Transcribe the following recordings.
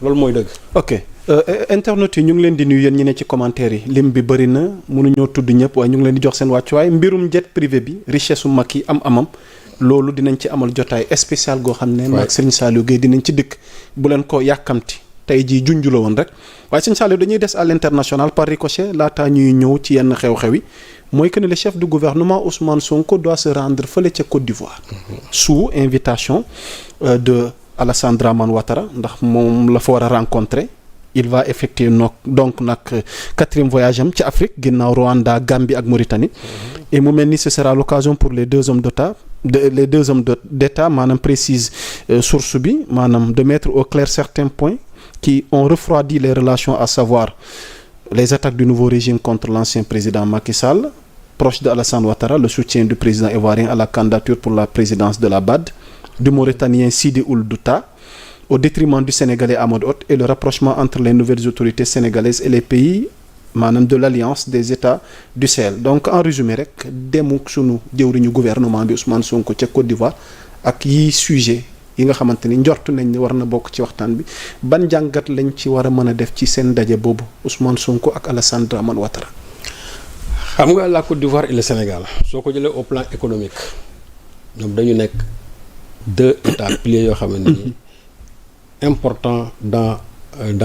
loolu mooy dëgg. ok internautes yi ñu ngi leen di nuyu yéen ñi ne ci commentaire yi lim bi bëri na mënuñoo tudd ñëpp waaye ñu ngi leen di jox seen wàccuwaay mbirum jet privé bi richesse su mag yi am-amam loolu dinañ ci amal jotaay spécial goo xam ne. maag Serigne Saliou Gueye dinañ ci dikk bu leen ko yàkkamti tey jii junj la woon rek waaye Serigne Saliou dañuy des à l'international par ricochet laataa ñuy ñëw ci yenn xew-xew yi mooy que ne le chef du gouvernement Ousmane Sonko doit se rendre fële ca Côte d'Ivoire. sous invitation de Alassane Dramane Ouattara ndax moom la fa war a rencontrer. Il va effectuer donc nag 4e voyage am ci Afrique ginnaaw Rwanda Gambie ak Mauritanie. Et mu mel ni ce sera l'occasion pour les deux hommes d'État maanaam précise source bi maanaam de mettre au clair certains points qui ont refroidi les relations, à savoir les attaques du nouveau régime contre l'ancien président Macky Sall, proche de Alassane Ouattara, le soutien du président ivoirien à la candidature pour la présidence de la BAD, du Mauritanien Sidi Ould Douta, au détriment du Sénégalais Amadou Hott, et le rapprochement entre les nouvelles autorités sénégalaises et les pays maanaam de l'alliance des États du Sahel. Donc en résumé rek demuk sunu jëwriñu gouvernement bi Ousmane Sonko ca Côte d'Ivoire ak yi sujet yi nga xamante ni njort nañ ne war na bokk ci waxtaan bi ban jàngat lañ ci war a mën a def ci seen ndaje boobu Ousmane Sonko ak Alassane Dramane Ouattara. xam nga la Côte d'Ivoire et le Sénégal soo ko jëlee au plan économique ñoom dañu nekk deux états piliers yoo xam ne nii important dans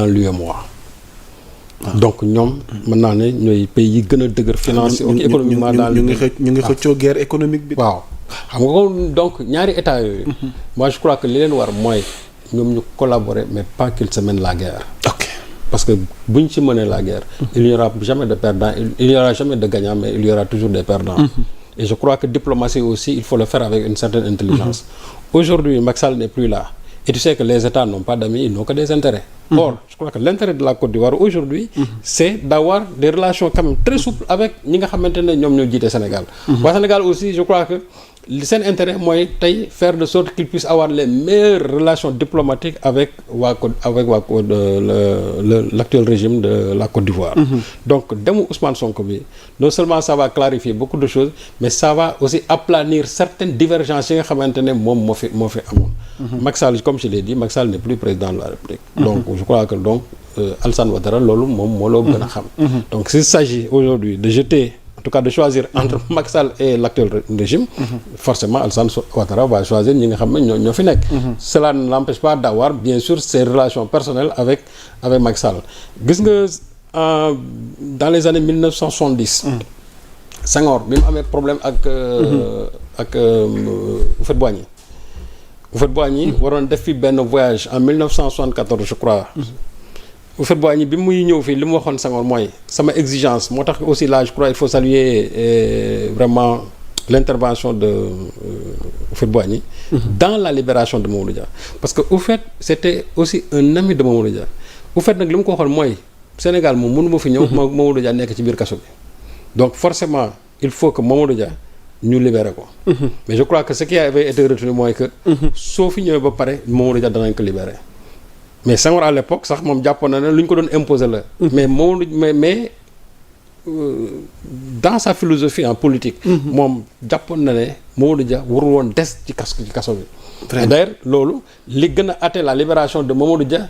l'UEMOA. Donc ñoom mën naa ne ñooy pays yi gën a dëgër finance ak économiquement dans ñu ngi xëccoo guerre économique bi. waaw xam nga ko donc ñaari états yooyu. moi je crois que li leen war mooy ñoom ñu collaborer mais pas qu'ils se mènent la guerre. ok parce que buñ ci mënee la guerre. il n'y aura jamais de perdants il n'y aura jamais de gagnants mais il y aura toujours des perdants. Et je crois que diplomatie aussi il faut le faire avec une certaine intelligence. Aujourd'hui Macky Sall n'est plus là. Et tu sais que les États n'ont pas d'amis, ils n'ont que des intérêts. Or, je crois que l'intérêt de la Côte d'Ivoire aujourd'hui, c'est d'avoir des relations quand même très souples avec ñi nga xamante ne ñoom ñoo jiite Sénégal. Waa Sénégal aussi, je crois que seen intérêt mooy tey faire de sorte qu'ils puissent avoir les meilleures relations diplomatiques avec l'actuel régime de la Côte d'Ivoire. Donc demu Ousmane Sonko bi non seulement ça va clarifier beaucoup de choses mais ça va aussi aplanir certaines divergences yi nga xamante ne moom moo fi amoon. Macky Sall comme je l'ai dit Macky Sall n'est plus président de la République. Donc je crois que Alassane Ouattara loolu moom moo loo gën a xam. Donc s'il s'agit aujourd'hui de jeter en tout cas de choisir entre Macky Sall et l'actuel régime, forcément Alassane Ouattara va choisir ñi nga xam ne ñoo fi nekk. Cela ne l'empêche pas d'avoir bien sûr ses relations personnelles avec Macky Sall. Gis nga dans les années 1970. Senghor bi mu amee problème ak Houphouët-Boigny. Houphouët-Boigny waroon def fi benn voyage en 1974 je crois. Houphouët-Boigny bi muy ñëw fii li mu waxoon Senghor mooy sama exigence moo tax aussi là je crois il faut saluer vraiment l'intervention de Houphouët-Boigny dans la libération de Mamadou Dia parce que Houphouët c'était aussi un ami de Mamadou Dia Houphouët nag li mu ko waxoon mooy Sénégal moom mënu ma fi ñëw Mamadou Dia nekk ci biir kaso bi donc forcément il faut que Mamadou Dia ñu libérer ko mais je crois que ce qui avait été retenu mooy que soo fi ñëwee ba pare Mamadou Dia danañ ko libérer mais Senghor à l'époque sax moom jàppoon na ne lu ñu ko doon imposer la mais Mamadou mais dans sa philosophie en politique moom jàppoon na ne Mamadou Dia warul woon des ci kaso bi d'ailleurs loolu li gën a hâter la libération de Mamadou Dia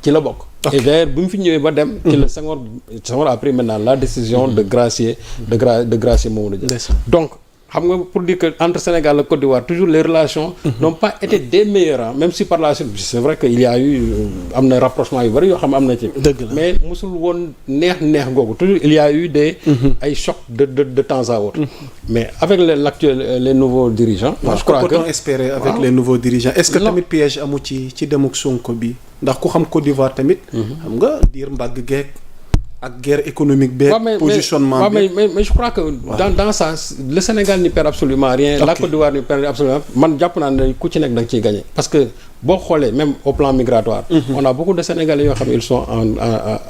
ci la bokk. Et d'ailleurs bu mu fi ñëwee ba dem. ci la Senghor a pris maintenant la décision de gracier Mamadou Dia. Donc xam nga pour dire que entre Sénégal et Côte d'Ivoire toujours les relations n'ont pas été des meilleures même si par la suite c'est vrai que il y a eu am na rapprochement yu bari yoo xam am na ci. mais mosul woon neex googu toujours il y a eu des ay chocs de temps à autre. mais avec les nouveaux dirigeants. je crois que espérer avec les nouveaux dirigeants. est-ce que tamit piège amu ci demuk Sonko bi ndax ku xam Côte d'Ivoire tamit. xam nga diir mbagg geek ak guerre économique beeg. positionnement bi mais je crois que. dans ça le Sénégal n'y perd absolument rien. La Côte d'Ivoire n'y perd absolument man jàpp naa ne ku ci nekk da nga ciy gagné. parce que boo xoolee même au plan migratoire. on a beaucoup de Sénégalais yoo xam ne ils sont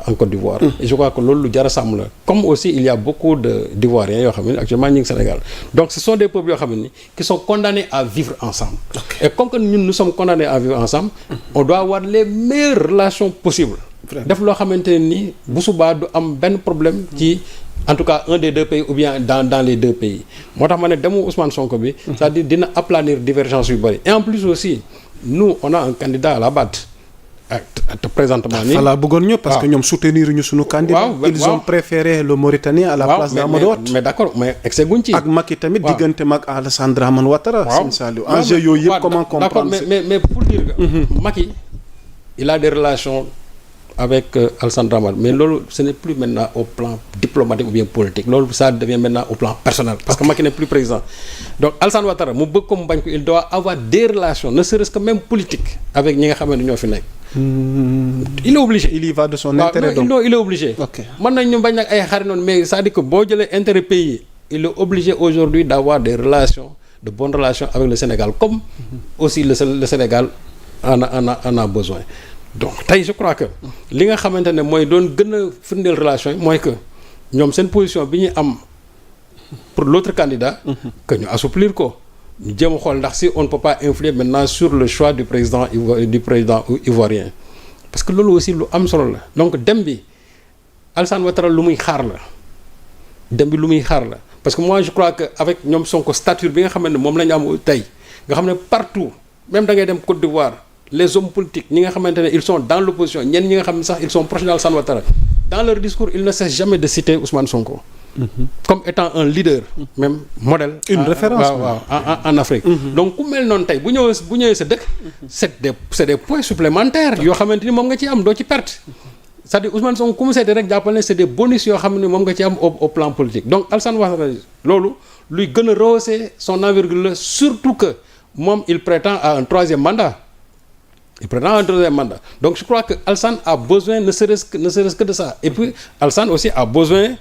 en Côte d'Ivoire. et je crois que loolu lu jar a sàmm la. comme aussi il y a beaucoup d'Ivoiriens yoo xam ne actuellement ñu ngi Sénégal donc ce sont des peuples yoo xam ne qui sont condamnés à vivre ensemble. et comme que ñun nous sommes condamnés à vivre ensemble. on doit avoir les meilleures relations possibles. def loo xamante ne ni bu subaa du am benn problème ci en tout cas un des deux pays ou bien dans les deux pays moo tax ma ne demu Ousmane Sonko bi c'est-à-dire dina aplanir divergence yu bëri et en plus aussi nous on a un candidat à la BAD présentement nii. voilà bëggoon ñëw parce que ñoom soutenir ñu suñu candidat. ils ont préféré le Mauritanie à la place d'Amadou Hott. mais d'accord mais excès guñ ci. ak Macky tamit diggante mag Alassane Dramane Ouattara. Sëñ Saliou enjeu yooyu yëpp comment comprendre. d'accord mais pour dire que. Macky il a des relations avec Alassane Dramane mais loolu ce n'est plus maintenant au plan diplomatique ou bien politique loolu ça devient maintenant au plan personnel parce que Macky n'est plus président donc Alassane Ouattara mu bëgg ko mu bañ ko il doit avoir des relations ne serait-ce que même politique avec ñi nga xamante ñoo fi nekk. Il est obligé. Il y va de son intérêt donc non il est obligé. mën nañ ñu bañ nag ay xarit noonu mais c'est-à-dire que boo jëlee intérêt pays il est obligé aujourd'hui d'avoir des relations de bonnes relations avec le Sénégal comme aussi le Sénégal en a besoin. donc tey je crois que li nga xamante ne mooy doon gën a firndeel relation yi mooy que ñoom seen position bi ñu am pour l'autre candidat que ñu assouplir ko ñu jéem a xool ndax si on ne peut pas influer maintenant sur le choix du président ivoirien parce que loolu aussi lu am solo la donc dem bi Alassane Ouattara lu muy xaar la parce que moi je crois que avec ñoom Sonko stature bi nga xam ne moom la ñu am tey nga xam ne partout même da ngay dem Côte d'Ivoire les hommes politiques ñi nga xamante ne ils sont dans l'opposition ñenn ñi nga xam ne sax ils sont proches d'Alassane Ouattara dans leur discours ils ne cessent jamais de citer Ousmane Sonko comme étant un leader même modèle une référence en Afrique donc ku mel noonu tey bu ñëwee sa dëkk c'est des points supplémentaires yoo xamante ni moom nga ci am doo ci perte c'est-à-dire Ousmane Sonko ku mu seete rek jàppal ne c'est des bonus yoo xam ne moom nga ci am au plan politique donc Alassane Ouattara loolu luy gën a rehausser son envergure surtout que moom il prétend à un troisième mandat donc je crois que Alassane a besoin ne serait-ce que de ça et puis Alassane aussi a besoin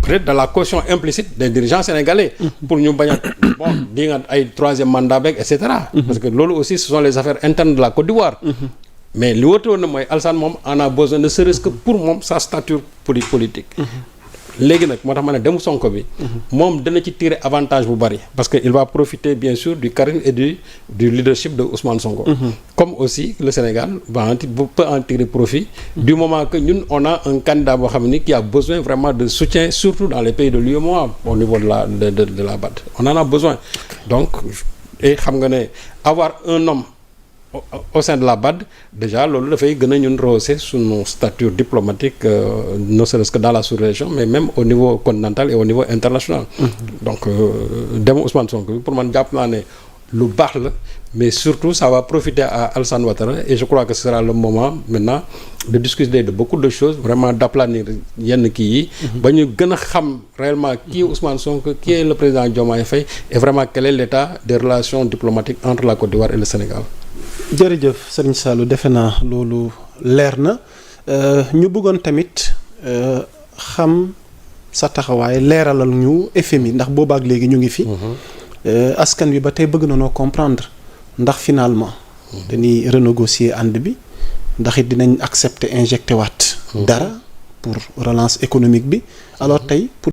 peut-être de la caution implicite des dirigeants sénégalais pour ñu bañ a di nga ay troisième mandat beeg et cetera parce que loolu aussi ce sont les affaires internes de la Côte d'Ivoire mais li wóotoon na mooy Alassane moom en a besoin ne serait-ce que pour moom sa stature politique léegi nag moo tax ma ne demu Sonko bi moom dana ci tirer avantage bu bari parce que il va profiter bien sûr du charisme et du leadership de Ousmane Sonko comme aussi le Sénégal peut en tirer profit du moment que ñun on a un candidat boo xam ni qui a besoin vraiment de soutien surtout dans les pays de l'UEMOA au niveau de la BAD on en a besoin donc et xam nga ne avoir un homme au sein de la BAD déjà loolu dafay gën a ñun rehausser suñu stature diplomatique ne serait-ce que dans la sous-région mais même au niveau continental et au niveau international donc dem Ousmane Sonko bi pour man jàpp naa ne lu baax la mais surtout ça va profiter à Alassane Ouattara et je crois que ce sera le moment maintenant de discuter de beaucoup de choses vraiment d'aplanir yenn kii yi ba ñu gën a xam réellement qui est Ousmane Sonko qui est le président Diomaye Faye et vraiment quel est l'état des relations diplomatiques entre la Côte d'Ivoire et le Sénégal. jërëjëf Serigne Saliou defe naa loolu leer na ñu bëggoon tamit xam sa taxawaay leeralal ñu FMI ndax boobaak léegi ñu ngi fi askan wi ba tey bëgg na noo comprendre ndax finalement dañuy renégocier ànd bi ndax it dinañ accepter injecté waat dara pour relance économique bi alors tey pour